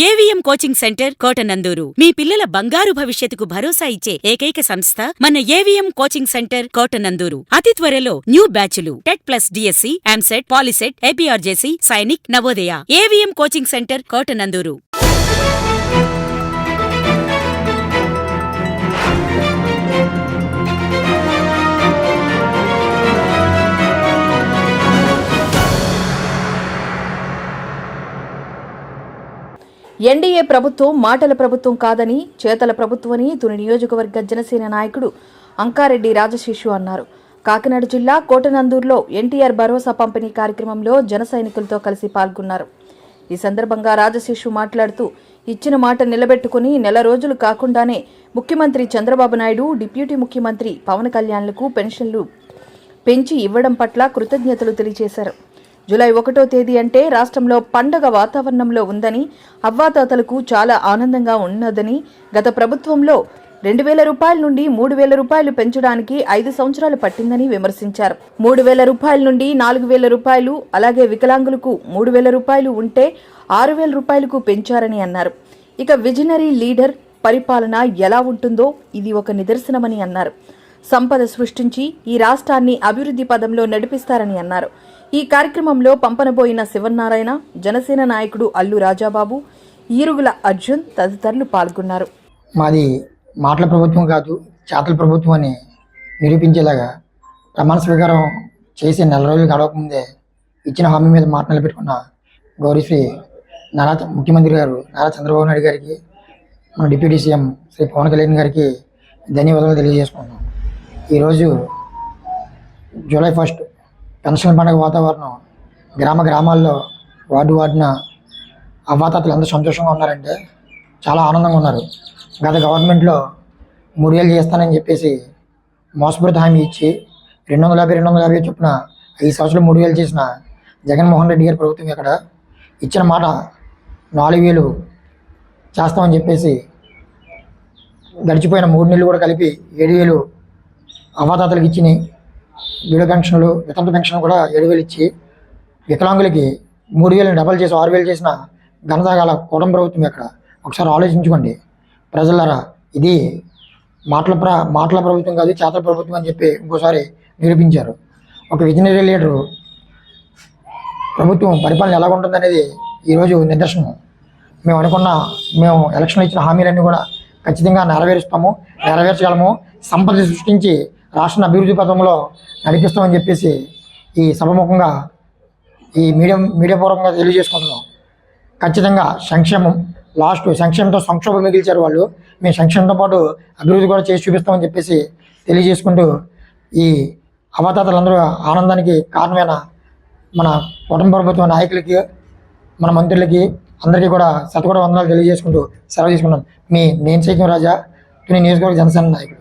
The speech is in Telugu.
ఏవిఎం కోచింగ్ సెంటర్ కోటనందూరు మీ పిల్లల బంగారు భవిష్యత్తుకు భరోసా ఇచ్చే ఏకైక సంస్థ మన ఏవిఎం కోచింగ్ సెంటర్ కోటనందూరు. అతి త్వరలో న్యూ బ్యాచ్లు TET plus DSC, EAMCET, POLYCET, APRJC, Sainik, Navodaya. AVM coaching centre Kotananduru. NDA ప్రభుత్వం మాటల ప్రభుత్వం కాదని చేతల ప్రభుత్వమని తుని నియోజకవర్గ జనసేన నాయకుడు అంకారెడ్డి రాజశేషు అన్నారు. కాకినాడ జిల్లా కోటనందూరులో ఎన్టీఆర్ భరోసా పంపిణీ కార్యక్రమంలో జన సైనికులతో కలిసి పాల్గొన్నారు. ఈ సందర్భంగా రాజశేషు మాట్లాడుతూ ఇచ్చిన మాట నిలబెట్టుకుని నెల రోజులు కాకుండానే ముఖ్యమంత్రి చంద్రబాబు నాయుడు, డిప్యూటీ ముఖ్యమంత్రి పవన్ కళ్యాణ్లకు పెన్షన్లు పెంచి ఇవ్వడం పట్ల కృతజ్ఞతలు తెలియజేశారు. జూలై 1వ తేదీ అంటే రాష్ట్రంలో పండగ వాతావరణంలో ఉందని, అవ్వాతాతలకు చాలా ఆనందంగా ఉన్నదని, గత ప్రభుత్వంలో 2,000 రూపాయల నుండి 3,000 రూపాయలు పెంచడానికి 5 సంవత్సరాలు పట్టిందని విమర్శించారు. 3,000 రూపాయల నుండి 4,000 రూపాయలు, అలాగే వికలాంగులకు 3,000 రూపాయలు ఉంటే 6,000 రూపాయలకు పెంచారని అన్నారు. ఇక విజనరీ లీడర్ పరిపాలన ఎలా ఉంటుందో ఇది ఒక నిదర్శనమని అన్నారు. సంపద సృష్టించి ఈ రాష్ట్రాన్ని అభివృద్ధి పదంలో నడిపిస్తారని అన్నారు. ఈ కార్యక్రమంలో పంపనబోయిన శివనారాయణ, జనసేన నాయకుడు అల్లు రాజాబాబు, ఈరుగుల అర్జున్ తదితరులు పాల్గొన్నారు. మాది మాటల ప్రభుత్వం కాదు, చేతల ప్రభుత్వం అని నిరూపించేలాగా ప్రమాణ స్వీకారం చేసి నెల రోజులు గడవకముందే ఇచ్చిన హామీ మీద మాట నిలబెట్టుకున్న గౌరీశ్రీ ముఖ్యమంత్రి గారు నారా చంద్రబాబు నాయుడు గారికి, మన డిప్యూటీ సీఎం శ్రీ పవన్ కళ్యాణ్ గారికి ధన్యవాదాలు తెలియజేసుకున్నాం. ఈరోజు జూలై 1 పెన్షన్ పండుగ వాతావరణం గ్రామాల్లో వార్డున అవ్వాతాతలు ఎంత సంతోషంగా ఉన్నారంటే చాలా ఆనందంగా ఉన్నారు. గత గవర్నమెంట్లో 3,000 చేస్తానని చెప్పేసి మోసపూరిత హామీ ఇచ్చి 250 చొప్పున 5 సంవత్సరాలు 3,000 చేసిన జగన్మోహన్ రెడ్డి గారి ప్రభుత్వం ఇక్కడ ఇచ్చిన మాట 4,000 చేస్తామని చెప్పేసి గడిచిపోయిన 3 నెలలు కూడా కలిపి 7,000 అవ్వాతాతలకు ఇచ్చినాయి. విడో పెన్షన్లు, వితంతు పెన్షన్ కూడా 7,000 ఇచ్చి, వికలాంగులకి 3,000 డబల్ చేసి 6,000 చేసిన ఘనత గల కూటమి ప్రభుత్వం ఇక్కడ. ఒకసారి ఆలోచించుకోండి ప్రజలారా, ఇది మాటల ప్రభుత్వం కాదు, చేతల ప్రభుత్వం అని చెప్పి ఇంకోసారి నిరూపించారు. ఒక విజనరీ లీడరు ప్రభుత్వం పరిపాలన ఎలా ఉంటుందనేది ఈరోజు నిదర్శనం. మేము ఎలక్షన్లో ఇచ్చిన హామీలన్నీ కూడా ఖచ్చితంగా నెరవేర్చగలము, సంపద సృష్టించి రాష్ట్ర అభివృద్ధి పథంలో నడిపిస్తామని చెప్పేసి ఈ సభముఖంగా ఈ మీడియా పూర్వకంగా తెలియజేసుకుంటున్నాం. ఖచ్చితంగా సంక్షేమంతో సంక్షోభం మిగిల్చారు వాళ్ళు. మేము సంక్షేమంతో పాటు అభివృద్ధి కూడా చేసి చూపిస్తామని చెప్పేసి తెలియజేసుకుంటూ ఈ అవ్వాతాతలందరూ ఆనందానికి కారణమైన మన కుటుంబ ప్రభుత్వ నాయకులకి, మన మంత్రులకి అందరికీ కూడా శతకోటి వందనాలు తెలియజేసుకుంటూ సెలవు తీసుకున్నాం. నేను సైకిం రాజా, తుని నియోజకవర్గ జనసేన నాయకుడు.